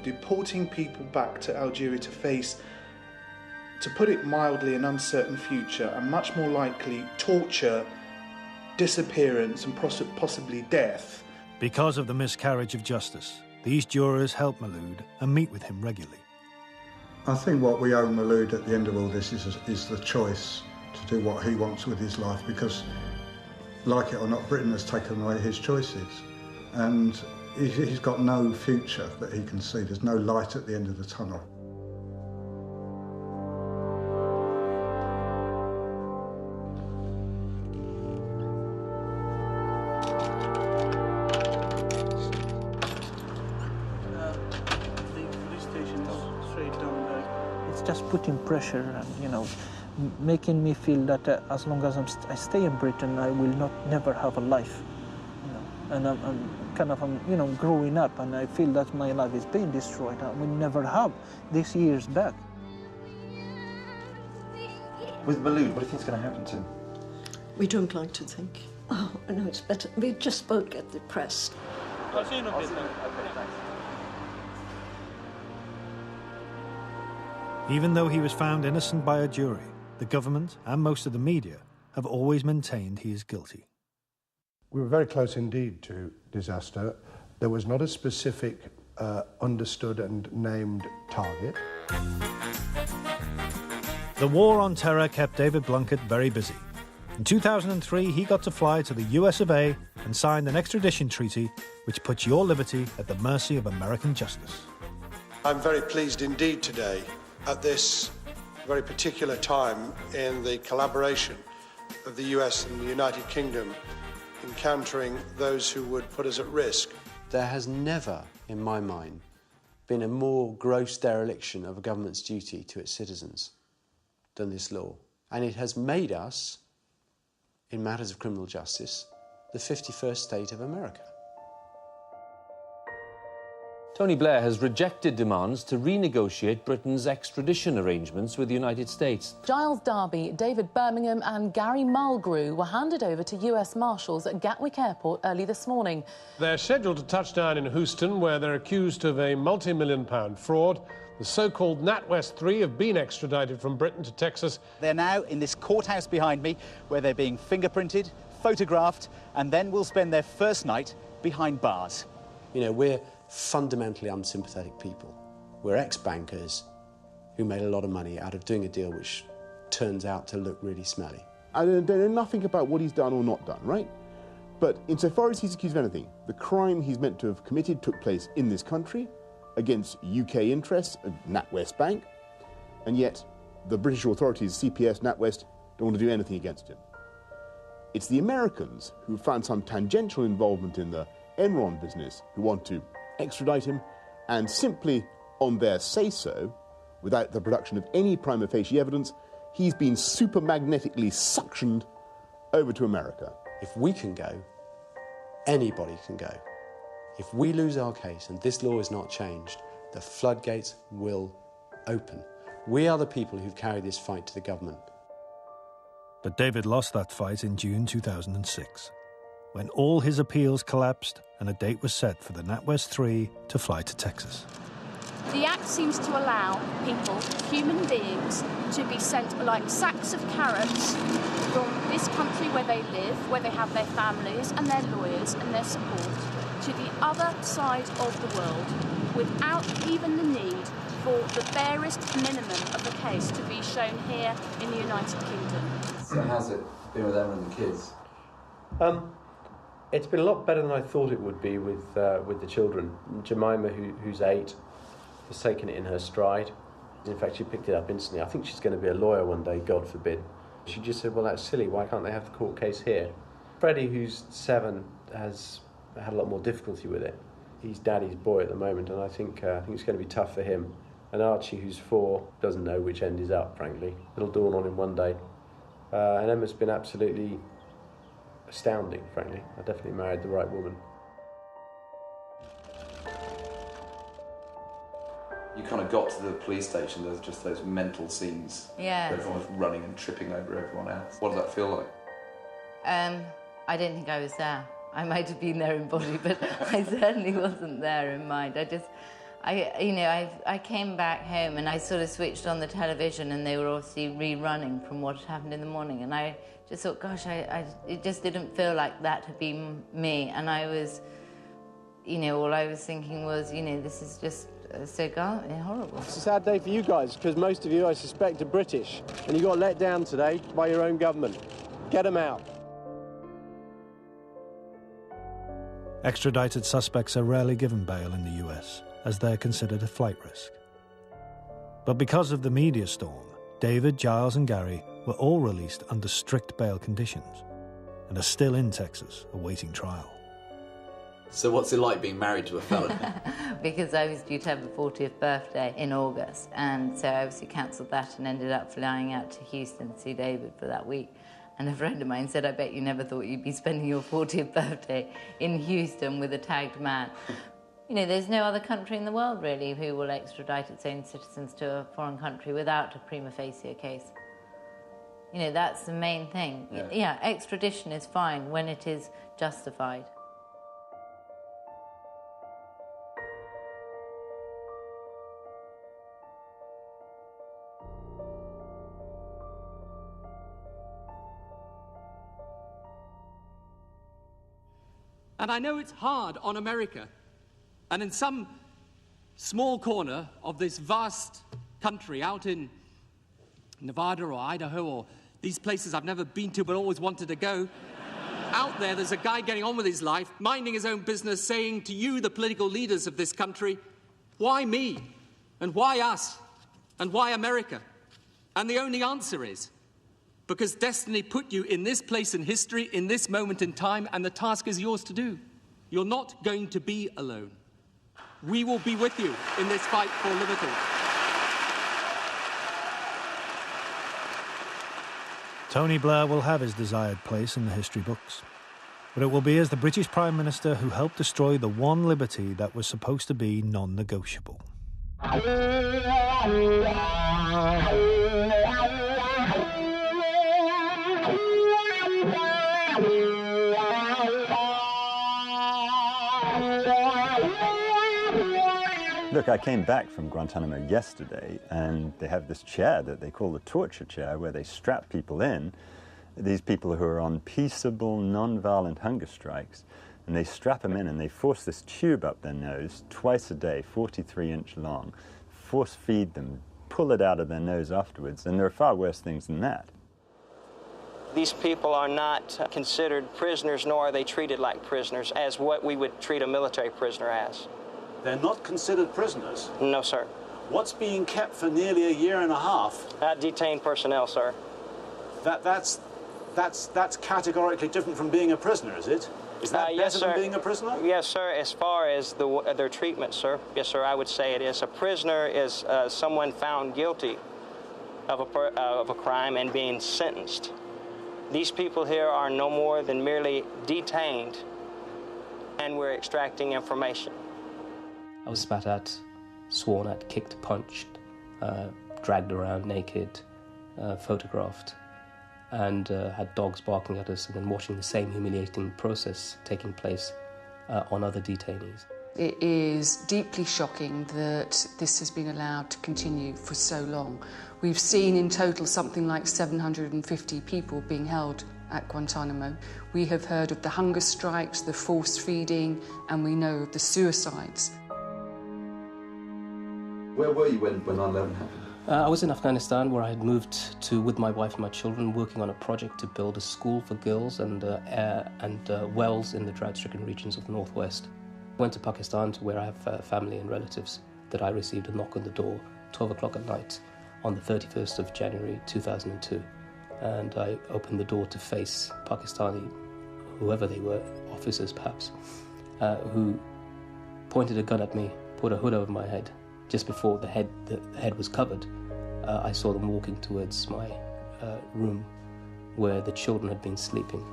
of deporting people back to Algeria to face, to put it mildly, an uncertain future, and much more likely torture, disappearance and possibly death. Because of the miscarriage of justice, these jurors help Maloud and meet with him regularly. I think what we owe Maloud at the end of all this is the choice to do what he wants with his life, because, like it or not, Britain has taken away his choices. And he's got no future that he can see. There's no light at the end of the tunnel. Just putting pressure and, you know, making me feel that as long as I stay in Britain, I will never have a life. You know? And I'm kind of, you know, growing up, and I feel that my life is being destroyed. I will never have these years back. With Maloud, what do you think is going to happen to him? We don't like to think. Oh, I know it's better. We just both get depressed. I'll see you in a bit. Okay, thanks. Even though he was found innocent by a jury, the government and most of the media have always maintained he is guilty. We were very close indeed to disaster. There was not a specific understood and named target. The war on terror kept David Blunkett very busy. In 2003, he got to fly to the US of A and signed an extradition treaty which puts your liberty at the mercy of American justice. I'm very pleased indeed today, at this very particular time in the collaboration of the US and the United Kingdom in countering those who would put us at risk. There has never, in my mind, been a more gross dereliction of a government's duty to its citizens than this law. And it has made us, in matters of criminal justice, the 51st state of America. Tony Blair has rejected demands to renegotiate Britain's extradition arrangements with the United States. Giles Darby, David Birmingham and Gary Mulgrew were handed over to US Marshals at Gatwick Airport early this morning. They're scheduled to touch down in Houston, where they're accused of a multi-million-pound fraud. The so-called NatWest 3 have been extradited from Britain to Texas. They're now in this courthouse behind me, where they're being fingerprinted, photographed, and then will spend their first night behind bars. You know, we're fundamentally unsympathetic people. We're ex-bankers who made a lot of money out of doing a deal which turns out to look really smelly. I don't know nothing about what he's done or not done, right? But insofar as he's accused of anything, the crime he's meant to have committed took place in this country, against UK interests at NatWest Bank, and yet the British authorities, CPS, NatWest, don't want to do anything against him. It's the Americans who found some tangential involvement in the Enron business who want to extradite him, and simply on their say-so, without the production of any prima facie evidence, he's been supermagnetically suctioned over to America. If we can go, anybody can go. If we lose our case and this law is not changed, the floodgates will open. We are the people who've carried this fight to the government. But David lost that fight in June 2006, when all his appeals collapsed and a date was set for the NatWest 3 to fly to Texas. The Act seems to allow people, human beings, to be sent like sacks of carrots from this country where they live, where they have their families and their lawyers and their support, to the other side of the world, without even the need for the barest minimum of the case to be shown here in the United Kingdom. So how's it been with Emma and the kids? It's been a lot better than I thought it would be with the children. Jemima, who's 8, has taken it in her stride. In fact, she picked it up instantly. I think she's going to be a lawyer one day, God forbid. She just said, well, that's silly. Why can't they have the court case here? Freddie, who's 7, has had a lot more difficulty with it. He's daddy's boy at the moment, and I think it's going to be tough for him. And Archie, who's 4, doesn't know which end is up, frankly. It'll dawn on him one day. And Emma's been absolutely astounding, frankly. I definitely married the right woman. You kind of got to the police station, there's just those mental scenes. Yeah. Where everyone was running and tripping over everyone else. What did that feel like? I didn't think I was there. I might have been there in body, but I certainly wasn't there in mind. I came back home and I sort of switched on the television and they were obviously rerunning from what had happened in the morning, and I just thought, gosh, it just didn't feel like that to be me, and I was, all I was thinking was, this is just so horrible. It's a sad day for you guys, because most of you, I suspect, are British, and you got let down today by your own government. Get them out. Extradited suspects are rarely given bail in the US, as they're considered a flight risk. But because of the media storm, David, Giles and Gary were all released under strict bail conditions and are still in Texas awaiting trial. So what's it like being married to a felon? Because I was due to have a 40th birthday in August, and so I obviously cancelled that and ended up flying out to Houston to see David for that week. And a friend of mine said, I bet you never thought you'd be spending your 40th birthday in Houston with a tagged man. There's no other country in the world, really, who will extradite its own citizens to a foreign country without a prima facie case. That's the main thing. Yeah, extradition is fine when it is justified. And I know it's hard on America. And in some small corner of this vast country, out in Nevada or Idaho or these places I've never been to but always wanted to go, out there's a guy getting on with his life, minding his own business, saying to you, the political leaders of this country, why me? And why us? And why America? And the only answer is, because destiny put you in this place in history, in this moment in time, and the task is yours to do. You're not going to be alone. We will be with you in this fight for liberty. Tony Blair will have his desired place in the history books, but it will be as the British Prime Minister who helped destroy the one liberty that was supposed to be non-negotiable. Look, I came back from Guantanamo yesterday, and they have this chair that they call the torture chair, where they strap people in, these people who are on peaceable, non-violent hunger strikes, and they strap them in and they force this tube up their nose twice a day, 43-inch long, force feed them, pull it out of their nose afterwards, and there are far worse things than that. These people are not considered prisoners, nor are they treated like prisoners, as what we would treat a military prisoner as. They're not considered prisoners? No, sir. What's being kept for nearly a year and a half? Detained personnel, sir. That's categorically different from being a prisoner, is it? Is that yes, better sir. than being a prisoner? Yes, sir, as far as their treatment, sir. Yes, sir, I would say it is. A prisoner is someone found guilty of a crime and being sentenced. These people here are no more than merely detained, and we're extracting information. I was spat at, sworn at, kicked, punched, dragged around naked, photographed, and had dogs barking at us, and then watching the same humiliating process taking place on other detainees. It is deeply shocking that this has been allowed to continue for so long. We've seen in total something like 750 people being held at Guantanamo. We have heard of the hunger strikes, the force feeding, and we know of the suicides. Where were you when 9/11 happened? I was in Afghanistan, where I had moved to with my wife and my children, working on a project to build a school for girls and wells in the drought-stricken regions of the northwest. Went to Pakistan, to where I have family and relatives, that I received a knock on the door, 12 o'clock at night, on the 31st of January 2002. And I opened the door to face Pakistani, whoever they were, officers perhaps, who pointed a gun at me, put a hood over my head. Just before the head was covered, I saw them walking towards my room where the children had been sleeping.